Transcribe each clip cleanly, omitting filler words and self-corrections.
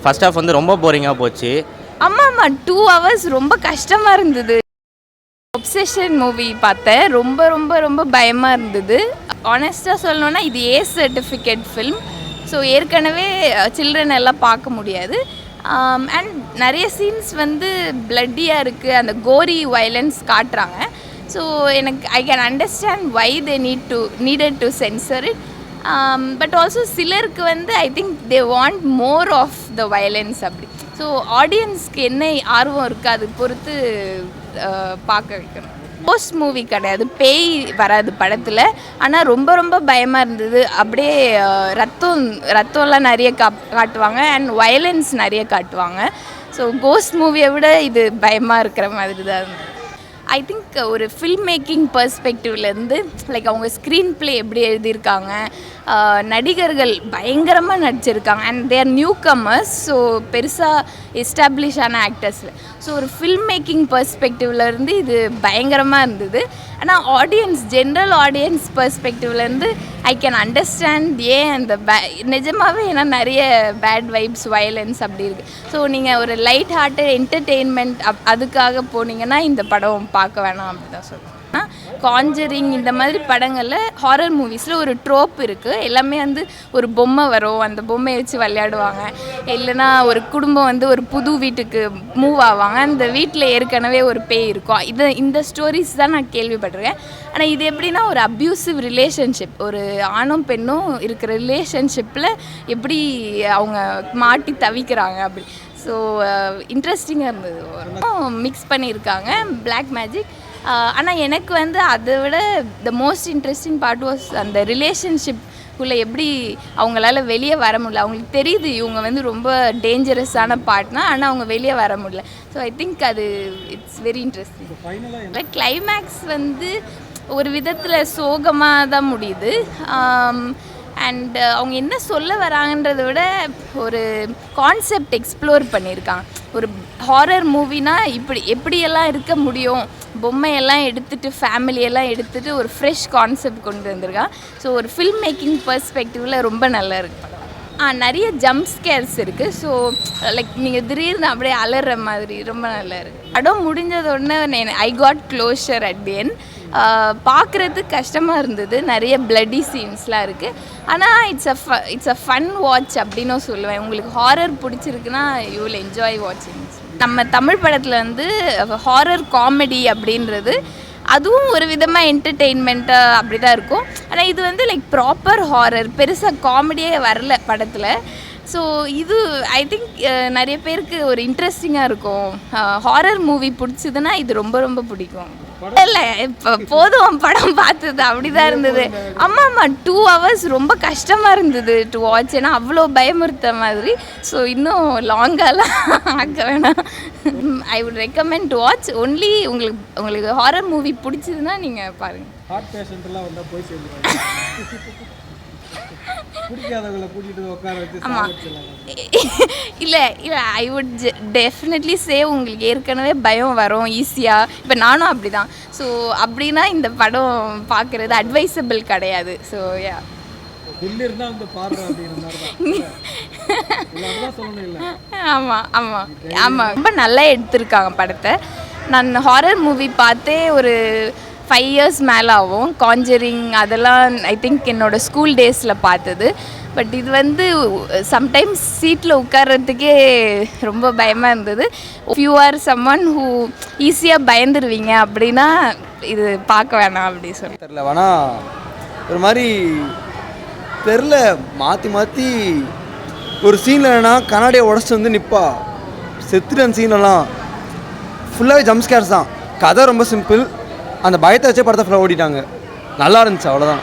First half வந்து ரொம்ப போரிங்காக போச்சு. ஆமாம் 2 ஹவர்ஸ் ரொம்ப கஷ்டமாக இருந்தது. ஒப்செஷன் மூவி பார்த்தேன். ரொம்ப ரொம்ப ரொம்ப பயமாக இருந்தது. ஆனஸ்ட்டாக சொல்லணுன்னா இது ஏ சர்டிஃபிகேட் ஃபில்ம். ஸோ ஏற்கனவே சில்ட்ரன் எல்லாம் பார்க்க முடியாது. அண்ட் நிறைய சீன்ஸ் வந்து பிளட்டியாக இருக்குது, அந்த கோரி வயலன்ஸ் காட்டுறாங்க. ஸோ எனக்கு I can understand why they needed to censor it. But also சிலருக்கு வந்து I think they want more of the violence அப்படி. ஸோ ஆடியன்ஸ்க்கு என்ன ஆர்வம் இருக்குது அது பொறுத்து பார்க்க வைக்கணும். போஸ்ட் மூவி கிடையாது, பேய் வராது படத்தில். ஆனால் ரொம்ப ரொம்ப பயமாக இருந்தது. அப்படியே ரத்தம்லாம் நிறைய காட்டுவாங்க அண்ட் வயலன்ஸ் நிறைய காட்டுவாங்க. ஸோ கோஸ்ட் மூவியை விட இது பயமாக இருக்கிற மாதிரி தான் இருந்தது. ஐ திங்க் ஒரு ஃபில்ம் மேக்கிங் பர்ஸ்பெக்டிவ்லேருந்து லைக் அவங்க ஸ்க்ரீன் ப்ளே எப்படி எழுதியிருக்காங்க, நடிகர்கள் பயங்கரமாக நடிச்சிருக்காங்க and their newcomers. So பெருசாக எஸ்டாப்ளிஷ் ஆன ஆக்டர்ஸில். ஸோ ஒரு ஃபில்ம் மேக்கிங் பர்ஸ்பெக்டிவ்லேருந்து இது பயங்கரமாக இருந்தது. ஆனால் ஆடியன்ஸ் ஜென்ரல் ஆடியன்ஸ் பர்ஸ்பெக்டிவ்லேருந்து ஐ கேன் அண்டர்ஸ்டாண்ட் ஏன் அந்த நிஜமாகவே ஏன்னா நிறைய பேட் வைப்ஸ் வயலன்ஸ் அப்படி இருக்குது. ஸோ நீங்கள் ஒரு லைட் ஹார்ட்டட் என்டர்டெயின்மெண்ட் அதுக்காக போனீங்கன்னா இந்த படம் பார்க்க வேணாம் அப்படி தான் சொல்லுவேன். காஞ்சரிங் இந்த மாதிரி படங்களில் ஹாரர் மூவிஸில் ஒரு ட்ரோப் இருக்குது. எல்லாமே வந்து ஒரு பொம்மை வரும், அந்த பொம்மையை வச்சு விளையாடுவாங்க. இல்லைனா ஒரு குடும்பம் வந்து ஒரு புது வீட்டுக்கு மூவ் ஆவாங்க, அந்த வீட்டில் ஏற்கனவே ஒரு பேய் இருக்கும். இந்த ஸ்டோரிஸ் தான் நான் கேள்விப்பட்டிருக்கேன். ஆனால் இது எப்படின்னா ஒரு அப்யூசிவ் ரிலேஷன்ஷிப், ஒரு ஆணும் பெண்ணும் இருக்கிற ரிலேஷன்ஷிப்பில் எப்படி அவங்க மாட்டி தவிக்கிறாங்க அப்படி. ஸோ இன்ட்ரெஸ்டிங்காக இருந்தது. மிக்ஸ் பண்ணியிருக்காங்க பிளாக் மேஜிக். ஆனால் எனக்கு வந்து அதை விட the most interesting part was அந்த ரிலேஷன்ஷிப்புக்குள்ளே எப்படி அவங்களால வெளியே வர முடியல. அவங்களுக்கு தெரியுது இவங்க வந்து ரொம்ப டேஞ்சரஸான பார்ட்னா, ஆனால் அவங்க வெளியே வர முடியல. ஸோ ஐ திங்க் அது இட்ஸ் வெரி இன்ட்ரெஸ்டிங். கிளைமேக்ஸ் வந்து ஒரு விதத்தில் சோகமாக தான் முடியுது. அண்ட் அவங்க என்ன சொல்ல வராங்கன்றதை விட ஒரு கான்செப்ட் எக்ஸ்ப்ளோர் பண்ணியிருக்காங்க. ஒரு ஹாரர் மூவினா எப்படியெல்லாம் இருக்க முடியும், பொம்மையெல்லாம் எடுத்துகிட்டு ஃபேமிலியெல்லாம் எடுத்துகிட்டு ஒரு ஃப்ரெஷ் கான்செப்ட் கொண்டு வந்திருக்கான். ஸோ ஒரு ஃபில்ம் மேக்கிங் பர்ஸ்பெக்டிவில் ரொம்ப நல்லா இருக்குது. நிறைய ஜம்ப் ஸ்கேர்ஸ் இருக்குது. ஸோ லைக் நீங்கள் திடீர்னு அப்படியே அலற மாதிரி ரொம்ப நல்லா இருக்குது. படம் முடிஞ்சதோடனே I got closure at the end. பார்க்குறதுக்கு கஷ்டமாக இருந்தது, நிறைய பிளட்டி சீன்ஸ்லாம் இருக்குது. ஆனால் இட்ஸ் அ ஃபன் வாட்ச் அப்படின்னு சொல்லுவேன். உங்களுக்கு ஹாரர் பிடிச்சிருக்குன்னா யூ வில் என்ஜாய் வாட்சிங். நம்ம தமிழ் படத்தில் வந்து ஹாரர் காமெடி அப்படின்றது அதுவும் ஒரு விதமாக என்டர்டெயின்மெண்ட்டாக அப்படி தான் இருக்கும். ஆனால் இது வந்து லைக் ப்ராப்பர் ஹாரர், பெருசாக காமெடியே வரல படத்தில். ஸோ இது ஐ திங்க் நிறைய பேருக்கு ஒரு இன்ட்ரெஸ்டிங்காக இருக்கும். ஹாரர் மூவி பிடிச்சதுன்னா இது ரொம்ப ரொம்ப பிடிக்கும். இல்லை இப்போ போதும் படம் பார்த்தது அப்படி தான் இருந்தது. ஆமாம் 2 ஹவர்ஸ் ரொம்ப கஷ்டமாக இருந்தது டு வாட்ச். ஏன்னா அவ்வளோ பயமுறுத்த மாதிரி. ஸோ இன்னும் லாங்காலாம் ஆக்க வேணாம். I would recommend to watch only. உங்களுக்கு ஹாரர் மூவி பிடிச்சதுன்னா நீங்கள் பாருங்கள். ஹார்ட் பேஷண்ட்லாம் வந்தால் போய் சேர்ந்துருவாங்க. இல்லை ஐ வுட் டெஃபினெட்லி சே உங்களுக்கு ஏற்கனவே பயம் வரும் ஈஸியாக. இப்போ நானும் அப்படி தான். ஸோ அப்படின்னா இந்த படம் பார்க்குறது அட்வைசபிள் கிடையாது. ஸோ யா ஆமாம் ஆமாம் ஆமாம் ரொம்ப நல்லா எடுத்திருக்காங்க படத்தை. நான் ஹாரர் மூவி பார்த்தே ஒரு 5 years மேலே ஆகும். காஞ்சரிங் அதெல்லாம் ஐ திங்க் என்னோடய ஸ்கூல் டேஸில் பார்த்தது. பட் இது வந்து சம்டைம்ஸ் சீட்டில் உட்கார்றதுக்கே ரொம்ப பயமாக இருந்தது. If you are someone who ஈஸியாக பயந்துருவீங்க அப்படின்னா இது பார்க்க வேணாம் அப்படி சொல்லி தெரில. வேணால் ஒரு மாதிரி தெரில மாற்றி ஒரு சீனில் என்னென்னா கண்ணாடியை உடச்சிட்டு வந்து நிற்பா செத்துட்டு. சீன்லாம் ஃபுல்லாகவே ஜம்ப் ஸ்கேர்ஸ் தான். கதை ரொம்ப சிம்பிள். அந்த பயத்தை வச்சே படத்தை ஃபுல்லாக ஓடிட்டாங்க. நல்லா இருந்துச்சு, அவ்வளோதான்.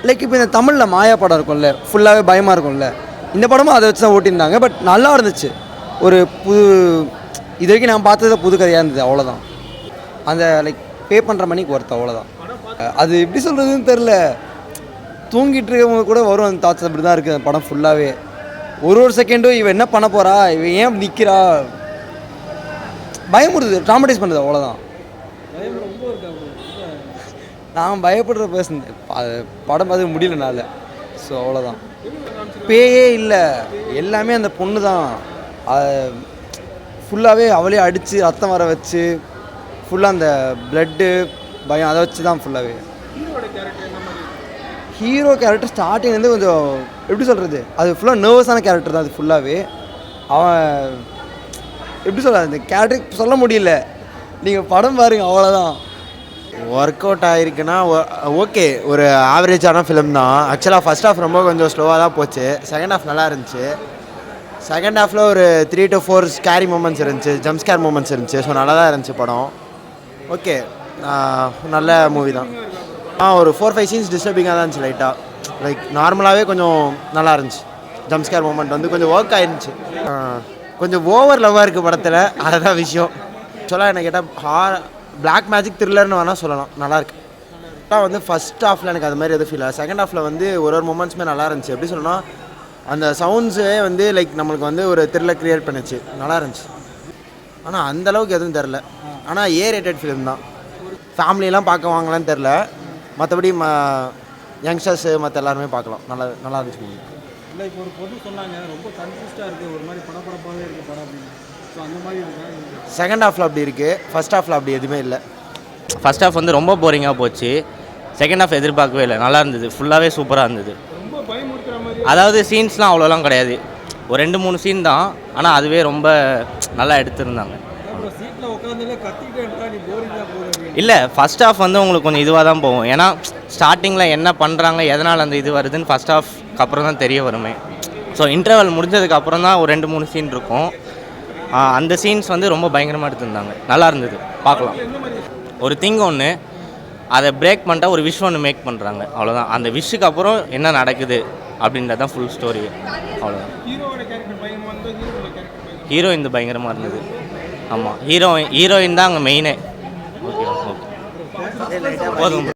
லைக் இப்போ இந்த தமிழில் மாயா படம் இருக்கும்ல, ஃபுல்லாகவே பயமாக இருக்கும்ல, இந்த படமும் அதை வச்சு தான் ஓட்டியிருந்தாங்க. பட் நல்லா இருந்துச்சு. ஒரு புது இது வரைக்கும் நான் பார்த்தது புது கதையாக இருந்தது, அவ்வளோதான். அந்த லைக் பே பண்ணுற மணிக்கு ஒர்த்து, அவ்வளோதான். அது எப்படி சொல்கிறதுன்னு தெரில. தூங்கிட்டு இருக்கவங்க கூட வரும் அந்த தாட்ஸ். அப்படி தான் இருக்குது அந்த படம் ஃபுல்லாகவே. ஒரு செகண்டும் இவன் என்ன பண்ண போகிறா, இவன் ஏன் நிற்கிறா, பயமுறுது, ட்ராமடைஸ் பண்ணுது, அவ்வளோதான். நான் பயப்படுற பர்சன். படம் பார்த்து முடியலனால. ஸோ அவ்வளோதான். பேயே இல்லை, எல்லாமே அந்த பொண்ணு தான். ஃபுல்லாகவே அவளே அடித்து ரத்தம் வர வச்சு ஃபுல்லாக அந்த ப்ளட்டு பயம் அதை வச்சு தான் ஃபுல்லாகவே. ஹீரோ கேரக்டர் ஸ்டார்டிங்லேருந்து கொஞ்சம் எப்படி சொல்கிறது, அது ஃபுல்லாக நர்வஸான கேரக்டர் தான். அது ஃபுல்லாகவே அவன் எப்படி சொல்கிறது, அந்த கேரக்டர் சொல்ல முடியல, நீங்கள் படம் பாருங்க அவ்வளோதான். ஒர்க் அவுட் ஆகிருக்குன்னா ஓகே, ஒரு ஆவரேஜான ஃபிலிம் தான். ஆக்சுவலாக ஃபஸ்ட் ஹாஃப் ரொம்ப கொஞ்சம் ஸ்லோவாக தான் போச்சு. செகண்ட் ஹாஃப் நல்லா இருந்துச்சு. செகண்ட் ஹாஃபில் ஒரு 3 to 4 ஸ்கேரி மூமெண்ட்ஸ் இருந்துச்சு, ஜம்ப் ஸ்கேர் மூமெண்ட்ஸ் இருந்துச்சு. ஸோ நல்லா தான் இருந்துச்சு படம். ஓகே, நல்ல மூவி தான். ஒரு 4-5 சீன்ஸ் டிஸ்டர்பிங்காக தான் இருந்துச்சு லைட்டாக. லைக் நார்மலாகவே கொஞ்சம் நல்லா இருந்துச்சு. ஜம்ப் ஸ்கேர் மூமெண்ட் வந்து கொஞ்சம் ஒர்க் ஆயிருந்துச்சு. கொஞ்சம் ஓவர் லவ்வாக இருக்குது படத்தில், அதுதான் விஷயம். ஆக்சுவலாக என்ன கேட்டால் பிளாக் மேஜிக் த்ரில்லர்னு வேணால் சொல்லலாம். நல்லாயிருக்கு. ஆனால் வந்து ஃபஸ்ட் ஹாஃபில் எனக்கு அது மாதிரி எதுவும் ஃபீல் ஆகுது. செகண்ட் ஹாஃபில் வந்து ஒரு மூமெண்ட்ஸுமே நல்லா இருந்துச்சு. எப்படி சொல்லணும்னா அந்த சவுண்ட்ஸே வந்து லைக் நம்மளுக்கு வந்து ஒரு த்ரில்லர் க்ரியேட் பண்ணிச்சு. நல்லா இருந்துச்சு. ஆனால் அந்தளவுக்கு எதுவும் தெரில. ஆனால் ரேட்டட் ஃபிலிம் தான். ஃபேமிலியெலாம் பார்க்க வாங்கலான்னு தெரில. மற்றபடி யங்ஸ்டர்ஸு மற்ற எல்லாருமே பார்க்கலாம். நல்லா இருந்துச்சு மூவி. இல்லை, இப்போ ஒரு பொண்ணு சொன்னாங்க ரொம்ப கன்ஃபியூஸ்டாக இருக்குது, ஒரு மாதிரி படப்படப்பாகவே இருக்குது படம் அப்படின்னு. ஸோ அந்த மாதிரி செகண்ட் ஹாஃபில் அப்படி இருக்குது, ஃபஸ்ட் ஹாஃபில் அப்படி எதுவுமே இல்லை. ஃபஸ்ட் ஹாஃப் வந்து ரொம்ப போரிங்காக போச்சு. செகண்ட் ஹாஃப் எதிர்பார்க்கவே இல்லை, நல்லா இருந்தது. ஃபுல்லாகவே சூப்பராக இருந்தது. ரொம்ப பயமுறுத்துற மாதிரி. அதாவது சீன்ஸ்லாம் அவ்வளோலாம் கிடையாது, ஒரு 2-3 சீன் தான். ஆனால் அதுவே ரொம்ப நல்லா எடுத்திருந்தாங்க. சீட்டில் உட்காந்துல கத்திக்கிட்டே நீ போரிங்காக போகுது. இல்லை, ஃபஸ்ட் ஹாஃப் வந்து உங்களுக்கு கொஞ்சம் இதுவாக தான் போகும். ஏன்னா ஸ்டார்டிங்கில் என்ன பண்ணுறாங்க, எதனால் அந்த இது வருதுன்னு ஃபஸ்ட் ஹாஃப்க்கு அப்புறம் தான் தெரிய வருமே. ஸோ இன்டர்வல் முடிஞ்சதுக்கு அப்புறம் தான் ஒரு 2-3 சீன் இருக்கும். அந்த சீன்ஸ் வந்து ரொம்ப பயங்கரமாக எடுத்திருந்தாங்க. நல்லா இருந்தது, பார்க்கலாம். ஒரு திங் ஒன்று அதை பிரேக் பண்ணிட்டா ஒரு விஷ் ஒன்று மேக் பண்ணுறாங்க, அவ்வளோதான். அந்த விஷுக்கு அப்புறம் என்ன நடக்குது அப்படின்றது தான் ஃபுல் ஸ்டோரி, அவ்வளோதான். ஹீரோயின் பயங்கரமாக இருந்தது. ஆமாம், ஹீரோயின் தான் அங்கே மெயினே. ஓகே ஓகே, போதும்.